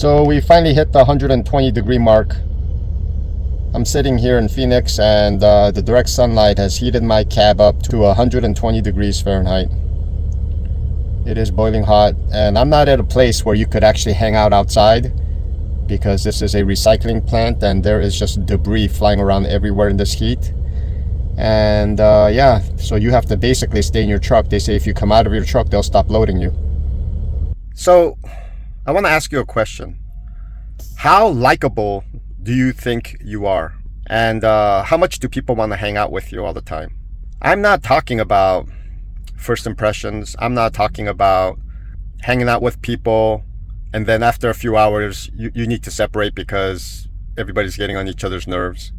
So we finally hit the 120-degree mark. I'm sitting here in Phoenix, and the direct sunlight has heated my cab up to 120 degrees Fahrenheit. It is boiling hot, and I'm not at a place where you could actually hang out outside because this is a recycling plant and there is just debris flying around everywhere in this heat. And yeah, so you have to basically stay in your truck. They say if you come out of your truck, they'll stop loading you. So I want to ask you a question. How likable do you think you are? And how much do people want to hang out with you all the time? I'm not talking about first impressions. I'm not talking about hanging out with people and then after a few hours you need to separate because everybody's getting on each other's nerves.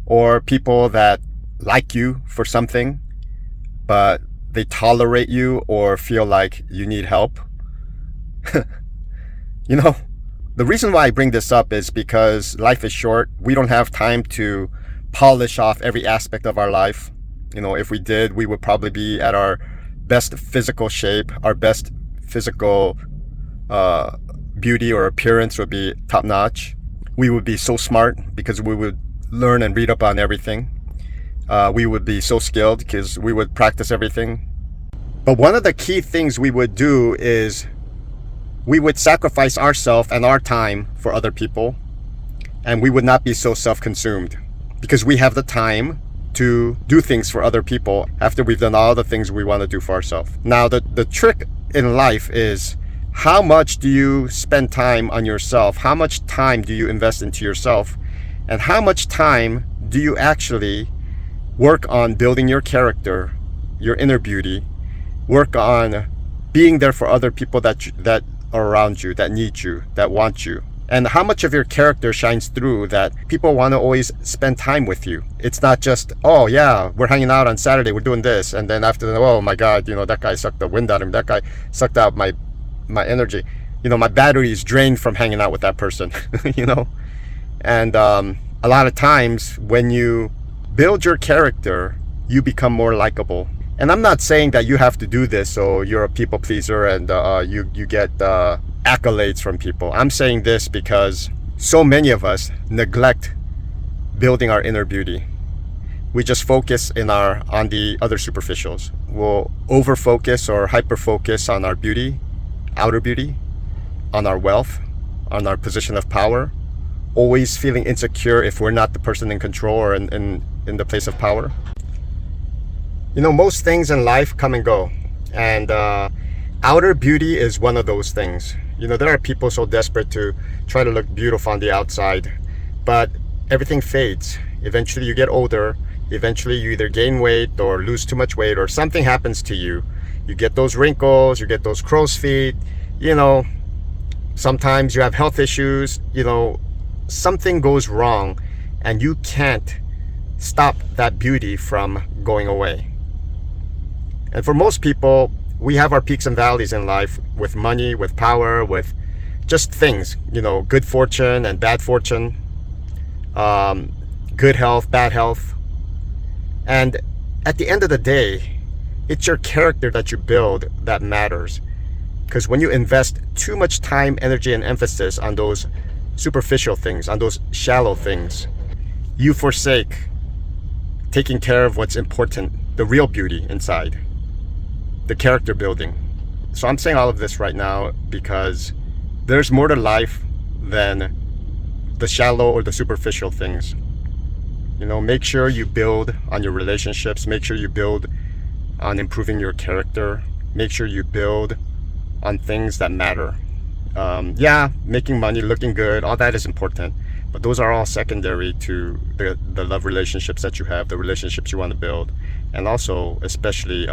Or people that like you for something, but they tolerate you or feel like you need help. You know, the reason why I bring this up is because life is short. We don't have time to polish off every aspect of our life. You know, if we did, we would probably be at our best physical shape. Our best physical beauty or appearance would be top notch. We would be so smart because we would learn and read up on everything. We would be so skilled because we would practice everything. But one of the key things we would do is we would sacrifice ourselves and our time for other people, and we would not be so self-consumed because we have the time to do things for other people after we've done all the things we want to do for ourselves. Now, the trick in life is how much do you spend time on yourself? How much time do you invest into yourself? And how much time do you actually work on building your character, your inner beauty, work on being there for other people that are around you, that need you, that want you? And how much of your character shines through that people want to always spend time with you? It's not just, oh yeah, we're hanging out on Saturday, we're doing this, and then after that, oh my God, you know, that guy sucked the wind out of him, that guy sucked out my energy. You know, my battery is drained from hanging out with that person, you know? And a lot of times when you build your character, you become more likable. And I'm not saying that you have to do this so you're a people pleaser and you get accolades from people. I'm saying this because so many of us neglect building our inner beauty. We just focus on the other superficials. We'll over focus or hyper focus on our beauty, outer beauty, on our wealth, on our position of power, always feeling insecure if we're not the person in control or in the place of power. You know, most things in life come and go, and outer beauty is one of those things. You know, there are people so desperate to try to look beautiful on the outside, but everything fades. Eventually you get older, eventually you either gain weight or lose too much weight or something happens to you. You get those wrinkles, you get those crow's feet, you know, sometimes you have health issues, you know, something goes wrong and you can't stop that beauty from going away. And for most people, we have our peaks and valleys in life with money, with power, with just things, you know, good fortune and bad fortune, good health, bad health. And at the end of the day, it's your character that you build that matters. Because when you invest too much time, energy, and emphasis on those superficial things, on those shallow things, you forsake taking care of what's important, the real beauty inside, the character building. So I'm saying all of this right now because there's more to life than the shallow or the superficial things. You know, make sure you build on your relationships, make sure you build on improving your character, make sure you build on things that matter. Yeah, making money, looking good, all that is important, but those are all secondary to the love relationships that you have, the relationships you want to build, and also especially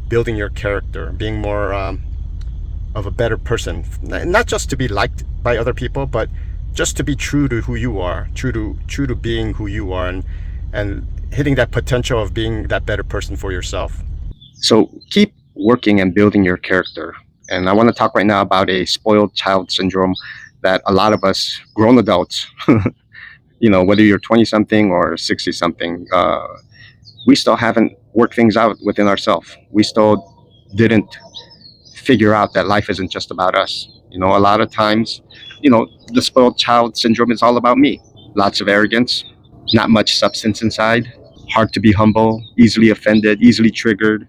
building your character, being more of a better person, not just to be liked by other people, but just to be true to who you are, true to being who you are, and hitting that potential of being that better person for yourself. So keep working and building your character. And I want to talk right now about a spoiled child syndrome that a lot of us grown adults, you know, whether you're 20 something or 60 something, we still haven't worked things out within ourselves. We still didn't figure out that life isn't just about us. You know, a lot of times The spoiled child syndrome is all about me. Lots of arrogance, not much substance inside, hard to be humble, easily offended, easily triggered.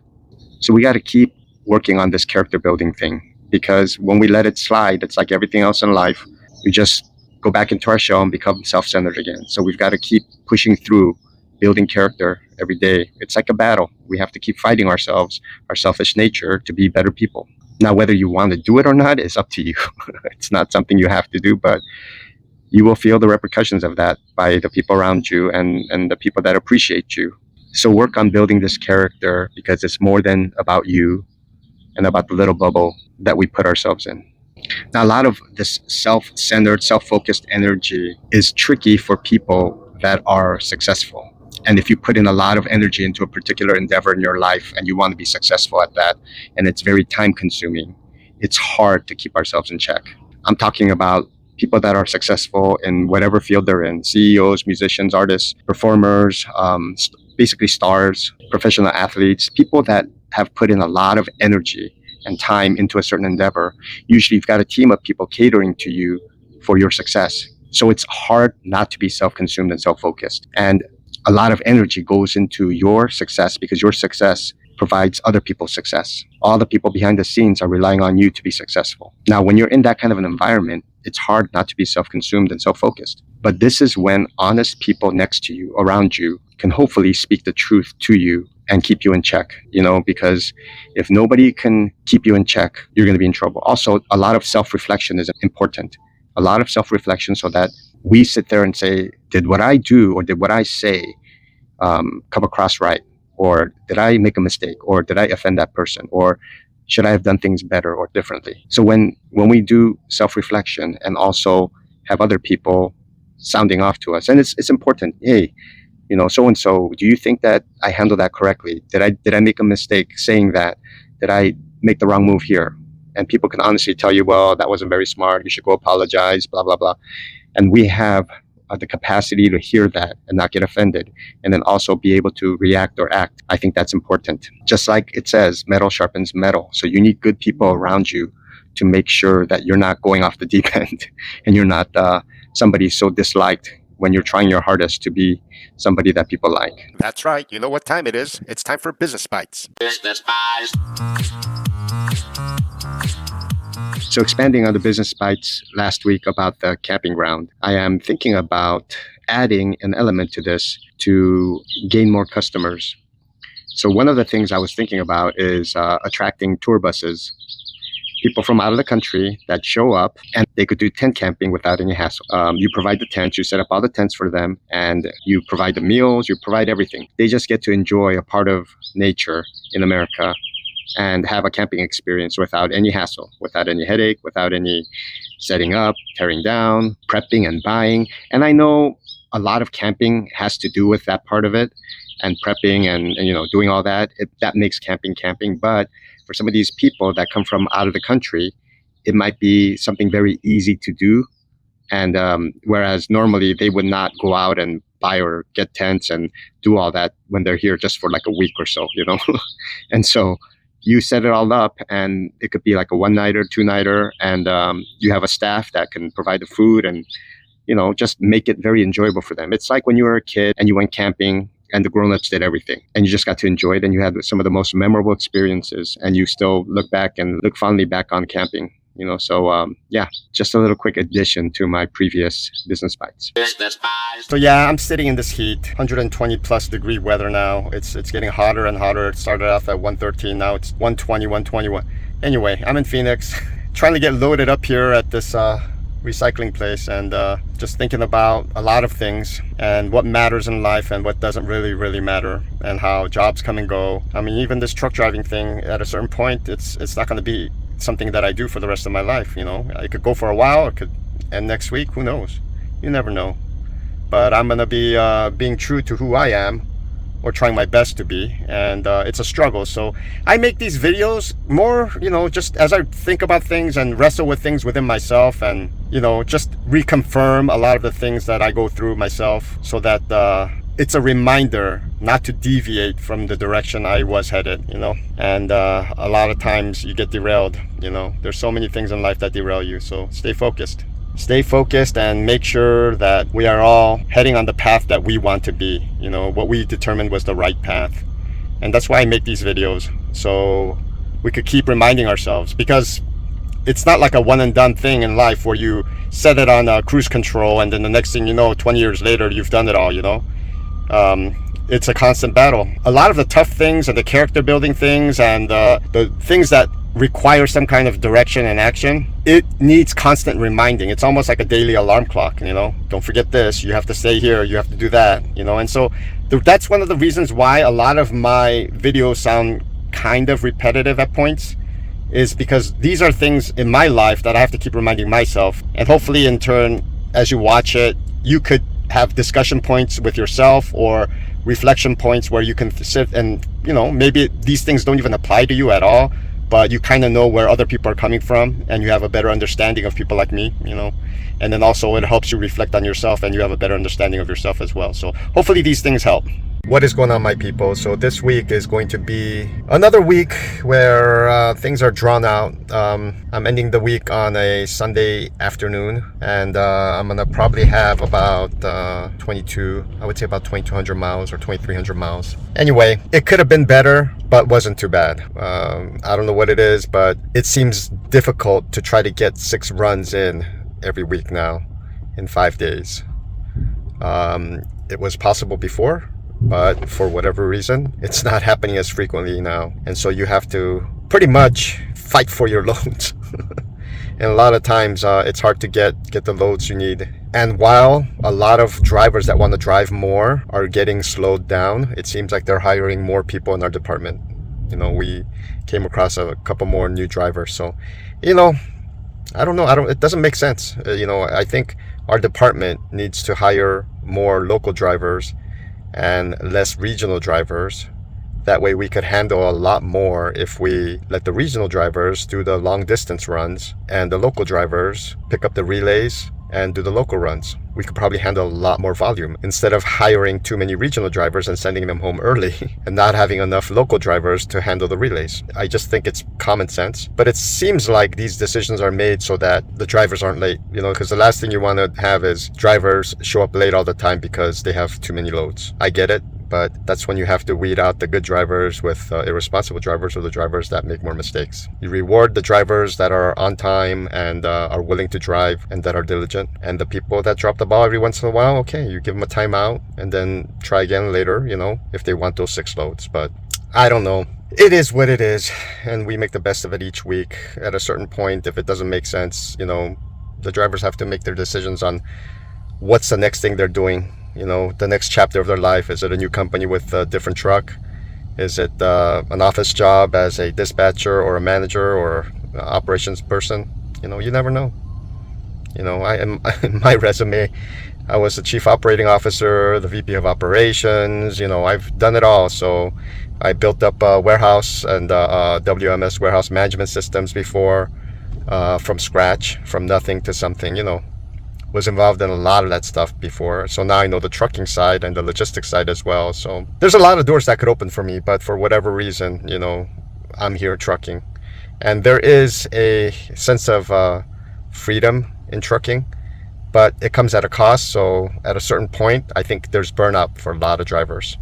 So we got to keep working on this character building thing, because when we let it slide, it's like everything else in life. We just go back into our shell and become self-centered again. So we've got to keep pushing through, building character every day. It's like a battle. We have to keep fighting ourselves, our selfish nature, to be better people. Now, whether you want to do it or not is up to you. It's not something you have to do, but you will feel the repercussions of that by the people around you and the people that appreciate you. So work on building this character, because it's more than about you and about the little bubble that we put ourselves in. Now, a lot of this self-centered, self-focused energy is tricky for people that are successful. And if you put in a lot of energy into a particular endeavor in your life and you want to be successful at that, and it's very time consuming, it's hard to keep ourselves in check. I'm talking about people that are successful in whatever field they're in: CEOs, musicians, artists, performers, basically stars, professional athletes, people that have put in a lot of energy and time into a certain endeavor. Usually you've got a team of people catering to you for your success. So it's hard not to be self-consumed and self-focused. And a lot of energy goes into your success, because your success provides other people's success. All the people behind the scenes are relying on you to be successful. Now, when you're in that kind of an environment, it's hard not to be self-consumed and self-focused. But this is when honest people next to you, around you, can hopefully speak the truth to you and keep you in check, because if nobody can keep you in check, you're going to be in trouble. Also, a lot of self-reflection is important. A lot of self-reflection, so that we sit there and say, did what I do or did what I say come across right? Or did I make a mistake? Or did I offend that person? Or should I have done things better or differently? So when we do self-reflection and also have other people sounding off to us, and it's important, hey, so-and-so, do you think that I handled that correctly? Did I make a mistake saying that? Did I make the wrong move here? And people can honestly tell you, well, that wasn't very smart. You should go apologize, blah, blah, blah. And we have the capacity to hear that and not get offended, and then also be able to react or act. I think that's important. Just like it says, metal sharpens metal. So you need good people around you to make sure that you're not going off the deep end and you're not somebody so disliked when you're trying your hardest to be somebody that people like. That's right. You know what time it is. It's time for Business Bites. Business Bites. So expanding on the Business Bites last week about the camping ground, I am thinking about adding an element to this to gain more customers. So one of the things I was thinking about is attracting tour buses, people from out of the country that show up, and they could do tent camping without any hassle. You provide the tents, you set up all the tents for them, and you provide the meals, you provide everything. They just get to enjoy a part of nature in America and have a camping experience without any hassle, without any headache, without any setting up, tearing down, prepping and buying. And I know a lot of camping has to do with that part of it, and prepping and doing all that. That makes camping. But for some of these people that come from out of the country, it might be something very easy to do. And whereas normally they would not go out and buy or get tents and do all that when they're here just for like a week or so, And so you set it all up, and it could be like a one-nighter, two-nighter, and you have a staff that can provide the food and, just make it very enjoyable for them. It's like when you were a kid and you went camping and the grown-ups did everything and you just got to enjoy it, and you had some of the most memorable experiences, and you still look back and look fondly back on camping. So just a little quick addition to my previous Business Bites. Business Bites. So yeah, I'm sitting in this heat, 120 plus degree weather now. It's getting hotter and hotter. It started off at 113, now it's 120, 121. Anyway, I'm in Phoenix, trying to get loaded up here at this recycling place, and just thinking about a lot of things and what matters in life and what doesn't really matter, and how jobs come and go. I mean, even this truck driving thing, at a certain point, it's not going to be something that I do for the rest of my life. It could go for a while, it could end next week, who knows? You never know. But I'm gonna be being true to who I am, or trying my best to be, and it's a struggle. So I make these videos more, just as I think about things and wrestle with things within myself, and just reconfirm a lot of the things that I go through myself, so that it's a reminder not to deviate from the direction I was headed, and a lot of times you get derailed. There's so many things in life that derail you, so stay focused. stay focused and make sure that we are all heading on the path that we want to be, what we determined was the right path. And that's why I make these videos, so we could keep reminding ourselves, because it's not like a one and done thing in life where you set it on cruise control and then the next thing you know, 20 years later, you've done it all, It's a constant battle. A lot of the tough things and the character building things and the things that require some kind of direction and action, it needs constant reminding. It's almost like a daily alarm clock, Don't forget this, you have to stay here, you have to do that, And so that's one of the reasons why a lot of my videos sound kind of repetitive at points, is because these are things in my life that I have to keep reminding myself. And hopefully in turn, as you watch it, you could have discussion points with yourself or reflection points where you can sit and, maybe these things don't even apply to you at all, but you kind of know where other people are coming from and you have a better understanding of people like me, and then also it helps you reflect on yourself and you have a better understanding of yourself as well. So hopefully these things help. What is going on, my people? So this week is going to be another week where things are drawn out. I'm ending the week on a Sunday afternoon, and I'm gonna probably have about 2200 miles or 2300 miles. Anyway, it could have been better, but wasn't too bad. I don't know what it is, but it seems difficult to try to get 6 runs in every week now in 5 days. It was possible before, but for whatever reason, it's not happening as frequently now. And so you have to pretty much fight for your loads. And a lot of times it's hard to get the loads you need. And while a lot of drivers that want to drive more are getting slowed down, it seems like they're hiring more people in our department. We came across a couple more new drivers. So, I don't know. It doesn't make sense. I think our department needs to hire more local drivers and less regional drivers. That way we could handle a lot more if we let the regional drivers do the long distance runs and the local drivers pick up the relays and do the local runs. We could probably handle a lot more volume instead of hiring too many regional drivers and sending them home early and not having enough local drivers to handle the relays. I just think it's common sense, but it seems like these decisions are made so that the drivers aren't late, because the last thing you want to have is drivers show up late all the time because they have too many loads. I get it, but that's when you have to weed out the good drivers with irresponsible drivers or the drivers that make more mistakes. You reward the drivers that are on time and are willing to drive and that are diligent, and the people that drop the ball every once in a while, okay, you give them a timeout and then try again later, if they want those 6 loads. But I don't know. It is what it is, and we make the best of it each week. At a certain point, if it doesn't make sense, the drivers have to make their decisions on what's the next thing they're doing. The next chapter of their life. Is it a new company with a different truck? Is it an office job as a dispatcher or a manager or operations person? You never know. In my resume, I was the chief operating officer, the VP of operations. I've done it all. So I built up a warehouse and WMS warehouse management systems before, from scratch, from nothing to something. Was involved in a lot of that stuff before. So now I know the trucking side and the logistics side as well. So there's a lot of doors that could open for me, but for whatever reason, I'm here trucking. And there is a sense of freedom in trucking, but it comes at a cost. So at a certain point, I think there's burnout for a lot of drivers.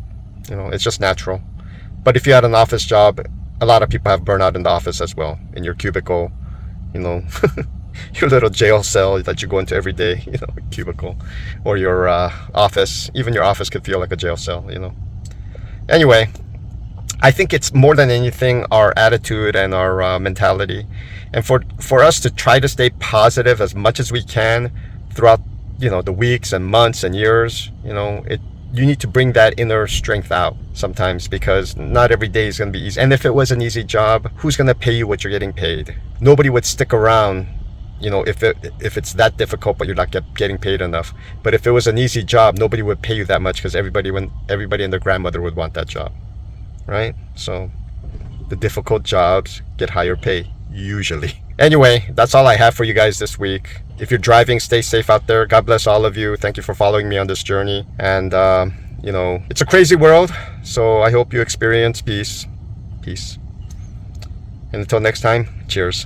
It's just natural. But if you had an office job, a lot of people have burnout in the office as well, in your cubicle, your little jail cell that you go into every day, cubicle, or your office. Even your office could feel like a jail cell, Anyway, I think it's more than anything our attitude and our mentality, and for us to try to stay positive as much as we can throughout, the weeks and months and years. You need to bring that inner strength out sometimes, because not every day is going to be easy. And if it was an easy job, who's going to pay you what you're getting paid? Nobody would stick around. If it's that difficult but you're not getting paid enough. But if it was an easy job, nobody would pay you that much, because everybody and their grandmother would want that job, right? So the difficult jobs get higher pay, usually. Anyway, that's all I have for you guys this week. If you're driving, stay safe out there. God bless all of you. Thank you for following me on this journey. And, it's a crazy world, so I hope you experience peace. And until next time, cheers.